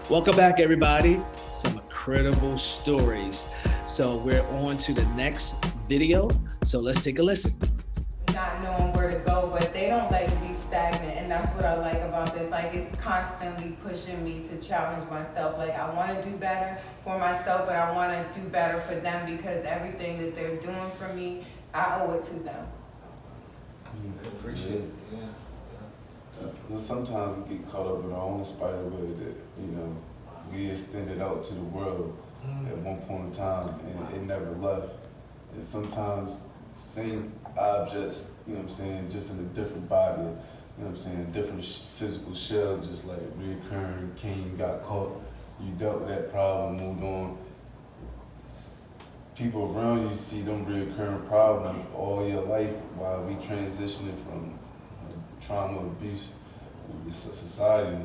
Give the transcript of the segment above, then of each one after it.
Welcome back, everybody. Some incredible stories. So we're on to the next video. So let's take a listen. Not knowing where to go, but they don't like to be stagnant, and that's what I like about this. Like, it's constantly pushing me to challenge myself. Like, I want to do better for myself, but I want to do better for them, because everything that they're doing for me, I owe it to them. Appreciate it. Yeah. Sometimes we get caught up in our own spider web that, we extended out to the world at one point in time and it never left. And sometimes same objects, just in a different body, different physical shell, just like reoccurring, came, got caught, you dealt with that problem, moved on. People around you see them reoccurring problems all your life while we transitioning from trauma, abuse, society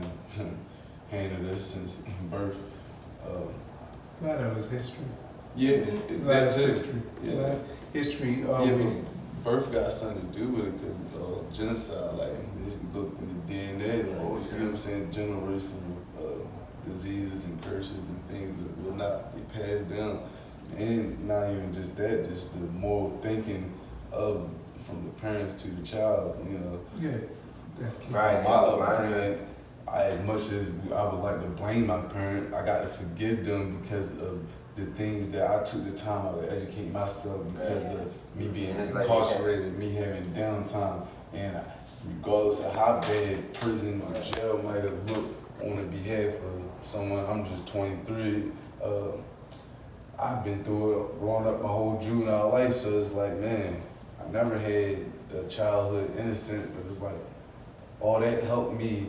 handled this since birth. A lot of it's history. Yeah, that's history. Yeah, history. Birth got something to do with it because genocide, like this book, the DNA, generation diseases and curses and things that will not be passed down. And not even just that, just the moral thinking from the parents to the child, Yeah, that's key. Right. My upbringing, as much as I would like to blame my parent, I got to forgive them because of the things that I took the time out to educate myself because of me being incarcerated, me having downtime, and regardless of how bad prison or jail might have looked on the behalf of someone, I'm just 23. I've been through it, growing up my whole juvenile life, so it's like, man, I never had a childhood innocent, but it's like, all that helped me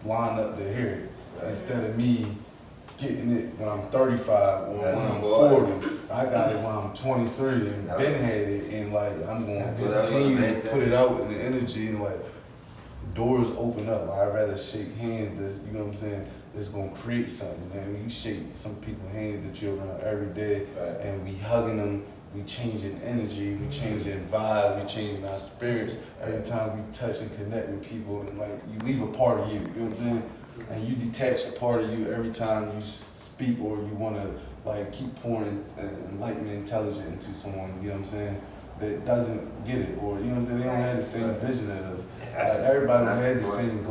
line up to here. Instead of me getting it when I'm 35 or when I'm 40, I got it when I'm 23 and been had it, and like, I'm going to continue to put it out in the energy, and like, doors open up. Like, I'd rather shake hands, it's gonna create something, man. You shake some people's hands that you're around every day, and we hugging them, we changing energy, we changing vibe, we changing our spirits. Every time we touch and connect with people, and like, you leave a part of you, you know what I'm saying? And you detach a part of you every time you speak, or you wanna like keep pouring enlightenment, intelligence into someone, you know what I'm saying, that doesn't get it, or you know what I'm saying, they don't have the same vision as us. Like, everybody don't have the same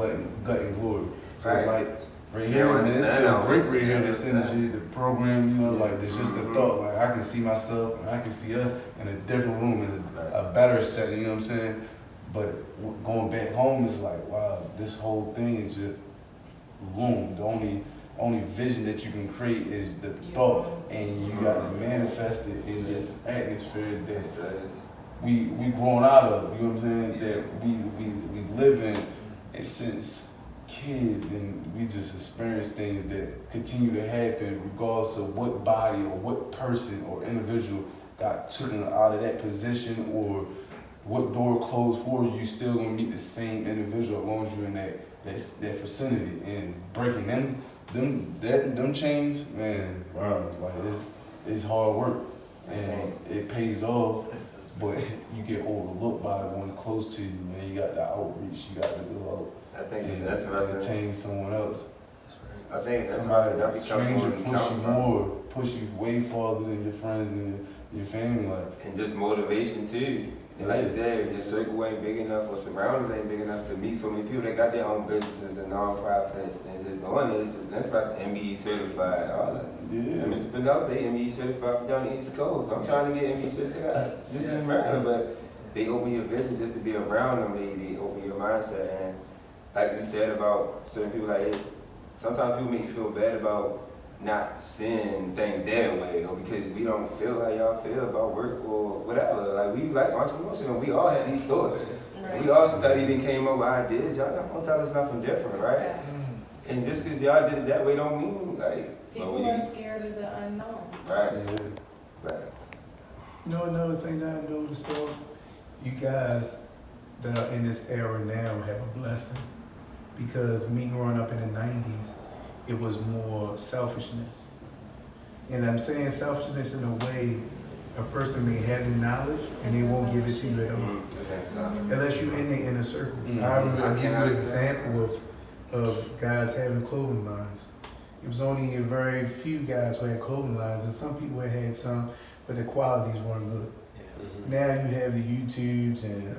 gut and glory. So like, right here, man, it's feel great right here, this energy, the program, like, there's just a thought, like, I can see myself, and I can see us in a different room, in a better setting, you know what I'm saying? But going back home is like, wow, this whole thing is just room. The only vision that you can create is the thought, and you got to manifest it in this atmosphere that we growing out of, you know what I'm saying, that we live in, and since kids, and we just experience things that continue to happen regardless of what body or what person or individual got taken out of that position or what door closed for you, you still gonna meet the same individual as long as you're in that vicinity, and breaking them chains, man, wow, like it's hard work and it pays off, but you get overlooked by the one close to you, man. You got the outreach, you got to go out. I think and that's entertain someone else. I think that's somebody, a stranger push you way farther than your friends and your family, like. And just motivation too. And like you said, if your circle ain't big enough or surroundings ain't big enough to meet so many people that got their own businesses and non-profits and just doing this, it's interesting. MBE certified, all that. Yeah. And Mr. Pinell say MBE certified down the East Coast. I'm trying to get MBE certified just in America, but they open your vision just to be around them. They open your mindset, and like you said about certain people, like sometimes people make you feel bad about not seeing things their way, or because we don't feel how y'all feel about work or whatever. Like, we like entrepreneurship, and we all had these thoughts. Right. We all studied and came up with ideas. Y'all not gonna tell us nothing different, right? Yeah. And just because y'all did it that way don't mean like people are scared of the unknown. Right. Yeah. Right. You know, another thing that I noticed though, you guys that are in this era now have a blessing, because me growing up in the 90s, it was more selfishness. And I'm saying selfishness in a way a person may have the knowledge and they won't give it to you at all. Unless you're in the inner circle. I remember giving you an example of guys having clothing lines. It was only a very few guys who had clothing lines, and some people had some, but the qualities weren't good. Now you have the YouTubes and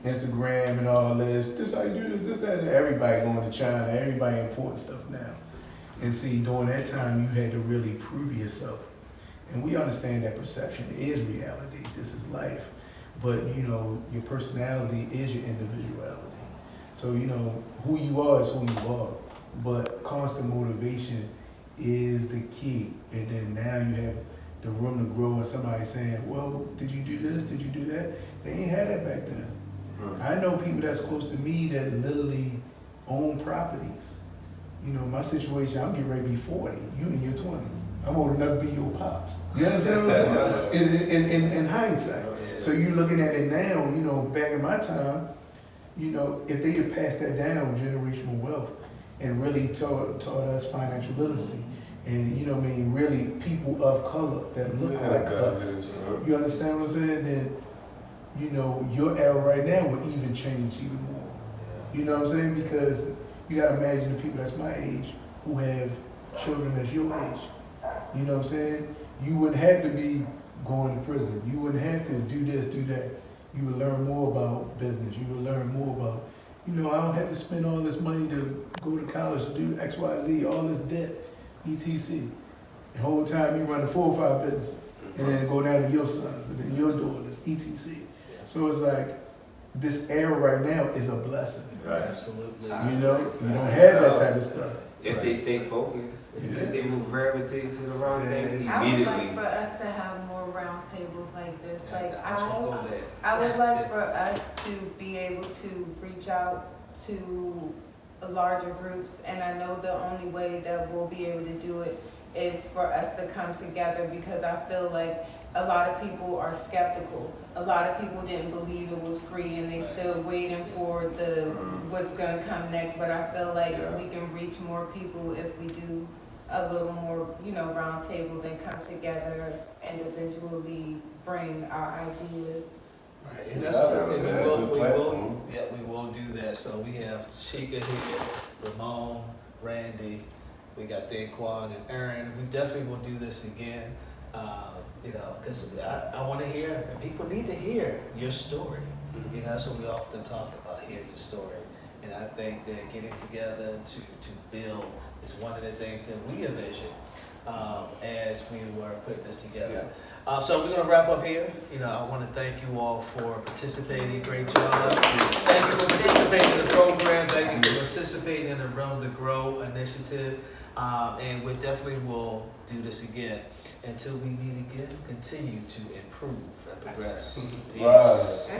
Instagram and all this. This how you do this, that. Everybody going to China. Everybody importing stuff now. And see, during that time, you had to really prove yourself. And we understand that perception is reality. This is life. But, you know, your personality is your individuality. So, you know, who you are is who you are. But constant motivation is the key. And then now you have the room to grow and somebody saying, well, did you do this? Did you do that? They ain't had that back then. I know people that's close to me that literally own properties. You know, my situation, I'm getting ready to be 40. You in your 20s. I'm old enough to be your pops. You understand what I'm saying? In hindsight. So you looking at it now, you know, back in my time, you know, if they had passed that down, generational wealth, and really taught us financial literacy, and, you know what I mean, really people of color that look like us. You understand what I'm saying? Then, you know, your era right now would even change even more. You know what I'm saying? Because you gotta imagine the people that's my age who have children that's your age. You know what I'm saying? You wouldn't have to be going to prison. You wouldn't have to do this, do that. You would learn more about business. You would learn more about, you know, I don't have to spend all this money to go to college to do X, Y, Z, all this debt, etc. The whole time you run a 4 or 5 business, and then go down to your sons and then your daughters, etc. So it's like, this era right now is a blessing. Right. Absolutely. You know, you don't have that type of stuff. If they stay focused, because they will gravitate to the wrong things I would immediately. like for us to have more round tables like this. Like Go there. I would like for us to be able to reach out to larger groups, and I know the only way that we'll be able to do it is for us to come together, because I feel like a lot of people are skeptical. A lot of people didn't believe it was free, and they still waiting for what's gonna come next. But I feel like we can reach more people if we do a little more, you know, round tables and come together individually, bring our ideas. Right, and that's what we will do that. So we have Sheikah here, Ramon, Randy, we got Daquan and Aaron. We definitely will do this again. You know, because I want to hear, and people need to hear your story. You know, that's what we often talk about, hear your story. And I think that getting together to build is one of the things that we envision as we were putting this together. So we're going to wrap up here. You know, I want to thank you all for participating. Great job. Thank you for participating in the program. Thank you for participating in the Realm to Grow initiative. And we definitely will do this again. Until we meet again, continue to improve and progress. Peace.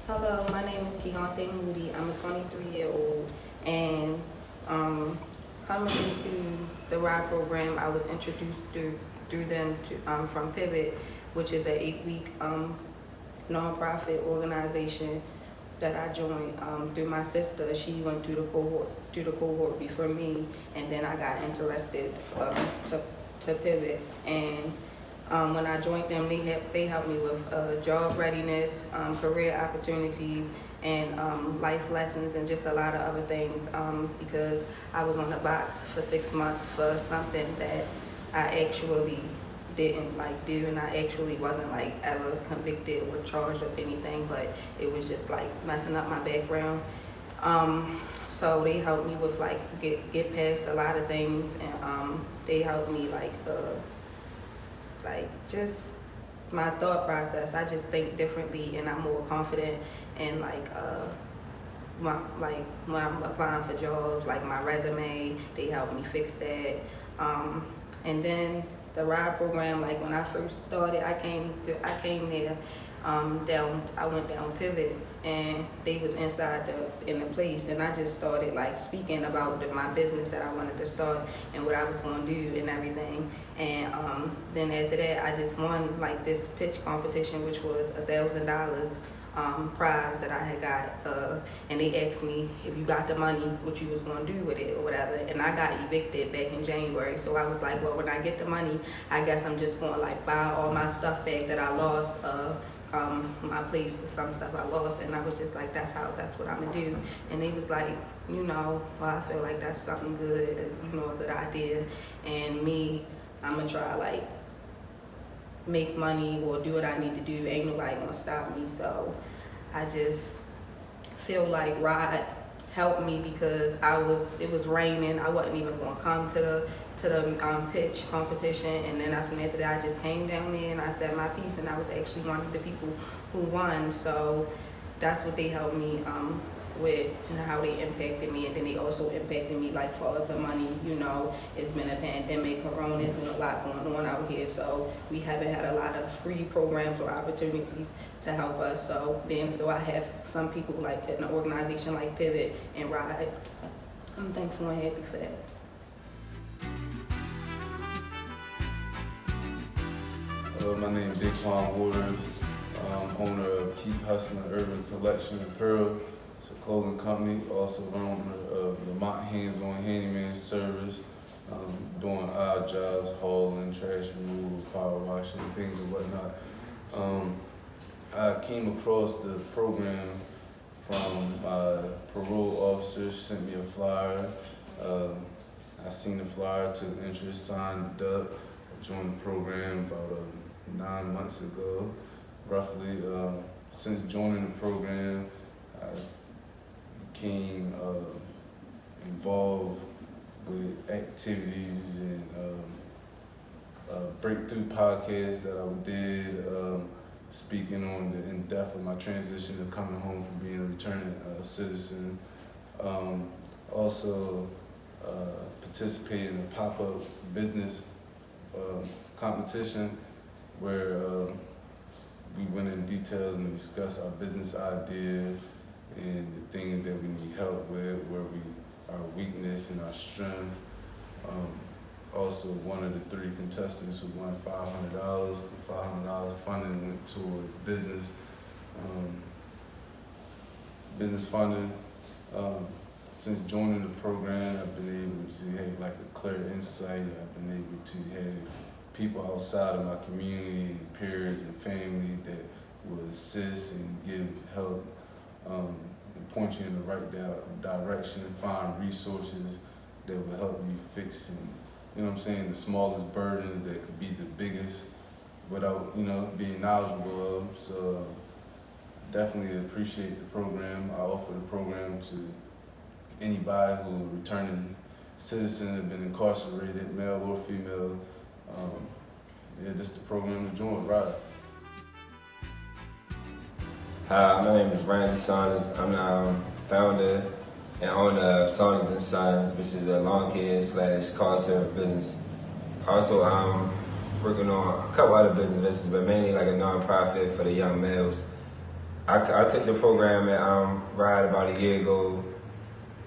Hello, my name is Keontae Moody. I'm a 23-year-old, and coming into the RIDE program, I was introduced through them to from Pivot, which is an 8-week nonprofit organization that I joined through my sister. She went through the cohort before me, and then I got interested to Pivot. And when I joined them, they helped me with job readiness, career opportunities, and life lessons, and just a lot of other things. Because I was on the box for 6 months for something that I actually didn't do, and I actually wasn't ever convicted or charged of anything, but it was just messing up my background. So they helped me with get past a lot of things, and they helped me just my thought process. I just think differently, and I'm more confident, and when I'm applying for jobs, my resume, they helped me fix that. And then the RIDE program, when I first started, I came there I went down Pivot, and they was inside in the place, and I just started speaking about my business that I wanted to start and what I was going to do and everything. And then after that, I just won this pitch competition, which was $1,000 prize that I had got, and they asked me if you got the money, what you was going to do with it or whatever. And I got evicted back in January, so I was like, well, when I get the money, I guess I'm just going to buy all my stuff back that I lost my place with some stuff I lost, and I was just like, that's what I'm gonna do. And they was like, well, I feel like that's something good, a good idea. And me, I'm gonna try like make money or do what I need to do. Ain't nobody gonna stop me. So I just feel like Rod helped me because it was raining. I wasn't even gonna come to the pitch competition, and then that's when after that I just came down there and I said my piece, and I was actually one of the people who won. So that's what they helped me with, how they impacted me. And then they also impacted me like far as the money. It's been a pandemic, corona, there's been a lot going on out here, so we haven't had a lot of free programs or opportunities to help us. So I have some people like in an organization like Pivot and Ride. I'm thankful and happy for that. My name is Daquan Waters. I'm owner of Keep Hustling Urban Collection Apparel. It's a clothing company. Also owner of Lamont Hands-On Handyman Service, doing odd jobs, hauling, trash removal, power washing, things and whatnot. I came across the program from my parole officer. She sent me a flyer. I seen the flyer, took interest, signed up, joined the program about 9 months ago, roughly. Since joining the program, I became involved with activities and breakthrough podcasts that I did, speaking on the in-depth of my transition of coming home from being a returning citizen. Also participated in a pop-up business competition where we went in details and discussed our business idea and the things that we need help with, our weakness and our strength. Also, one of the 3 contestants who won $500. The $500 funding went towards business funding. Since joining the program, I've been able to have like a clear insight. I've been able to have people outside of my community, peers and family that will assist and give help and point you in the right direction, find resources that will help you fix and, the smallest burden that could be the biggest without, being knowledgeable of. So definitely appreciate the program. I offer the program to anybody who is returning citizen, have been incarcerated, male or female. This is the program to join, right? Hi, my name is Randy Saunders. I'm the founder and owner of Saunders & Sons, which is a lawn care / car service business. Also, I'm working on a couple other businesses, but mainly like a nonprofit for the young males. I took the program at Ride about a year ago,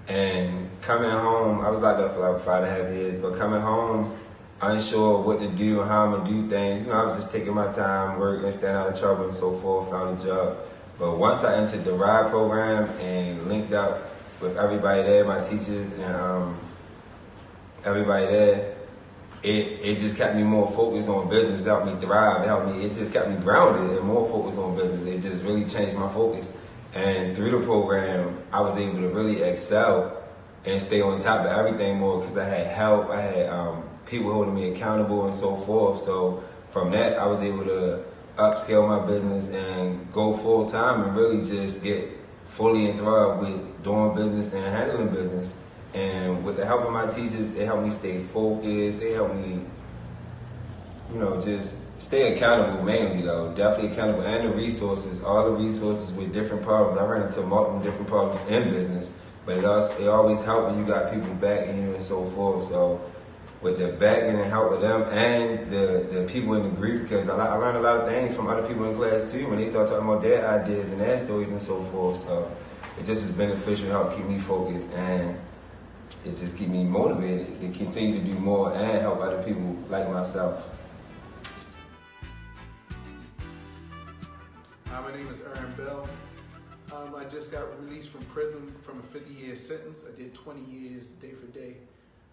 and coming home, I was locked up for like 5.5 years, but coming home, unsure what to do and how I'm gonna do things. I was just taking my time, working, staying out of trouble and so forth, found a job. But once I entered the RIDE program and linked up with everybody there, my teachers and everybody there, it just kept me more focused on business. It helped me thrive. It just kept me grounded and more focused on business. It just really changed my focus. And through the program, I was able to really excel and stay on top of everything more because I had help. I had people holding me accountable and so forth. So from that, I was able to upscale my business and go full time and really just get fully enthralled with doing business and handling business. And with the help of my teachers, they helped me stay focused. They helped me, just stay accountable mainly though, definitely accountable. And the resources, all the resources with different problems. I ran into multiple different problems in business, but it always helped when you got people backing you and so forth. So with the backing and help of them and the people in the group, because I learned a lot of things from other people in class too when they start talking about their ideas and their stories and so forth. So it just was beneficial to help keep me focused, and it just keep me motivated to continue to do more and help other people like myself. Hi, my name is Aaron Bell. I just got released from prison from a 50-year sentence. I did 20 years day for day.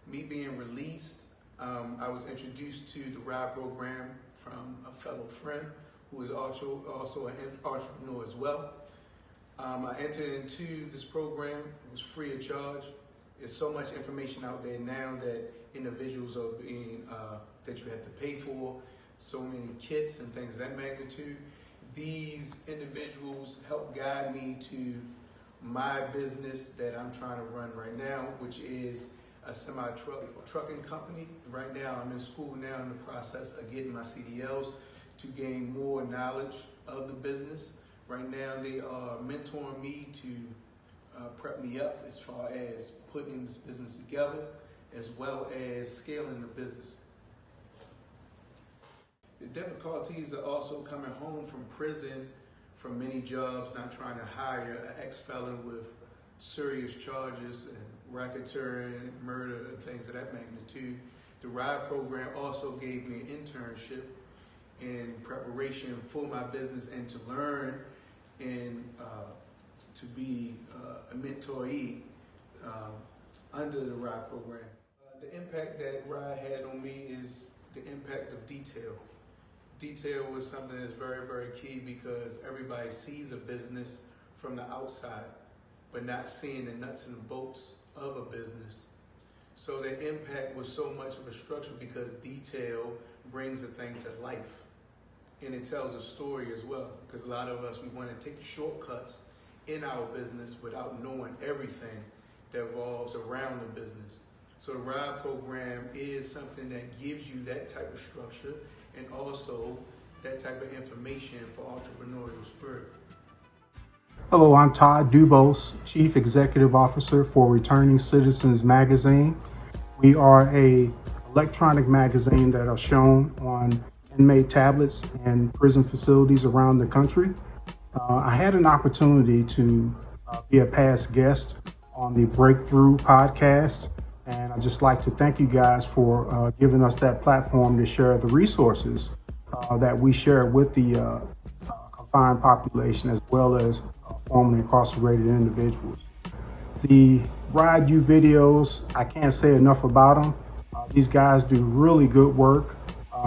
Me being released, I was introduced to the RIDE program from a fellow friend who is also an entrepreneur as well. I entered into this program. It was free of charge. There's so much information out there now that individuals are being, that you have to pay for, so many kits and things of that magnitude. These individuals help guide me to my business that I'm trying to run right now, which is a semi-trucking company. Right now, I'm in school now in the process of getting my CDLs to gain more knowledge of the business. Right now, they are mentoring me to prep me up as far as putting this business together, as well as scaling the business. The difficulties are also coming home from prison, from many jobs, not trying to hire an ex-felon with serious charges and racketeering, murder, and things of that magnitude. The RIDE program also gave me an internship in preparation for my business and to learn and to be a mentoree under the RIDE program. The impact that RIDE had on me is the impact of detail. Detail was something that's very, very key because everybody sees a business from the outside, but not seeing the nuts and bolts of a business. So the impact was so much of a structure because detail brings the thing to life. And it tells a story as well, because a lot of us, we want to take shortcuts in our business without knowing everything that revolves around the business. So the RIDE program is something that gives you that type of structure and also that type of information for entrepreneurial spirit. Hello, I'm Todd Dubose, Chief Executive Officer for Returning Citizens Magazine. We are a electronic magazine that are shown on inmate tablets in prison facilities around the country. I had an opportunity to be a past guest on the Breakthrough podcast, and I'd just like to thank you guys for giving us that platform to share the resources that we share with the confined population as well as formerly incarcerated individuals. The Ride You videos, I can't say enough about them. These guys do really good work.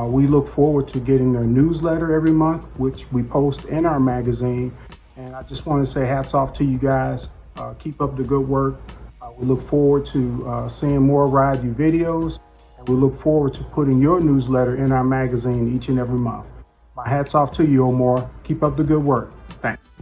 We look forward to getting their newsletter every month, which we post in our magazine. And I just want to say hats off to you guys. Keep up the good work. We look forward to seeing more Ride You videos. And we look forward to putting your newsletter in our magazine each and every month. My hats off to you, Omar. Keep up the good work. Thanks.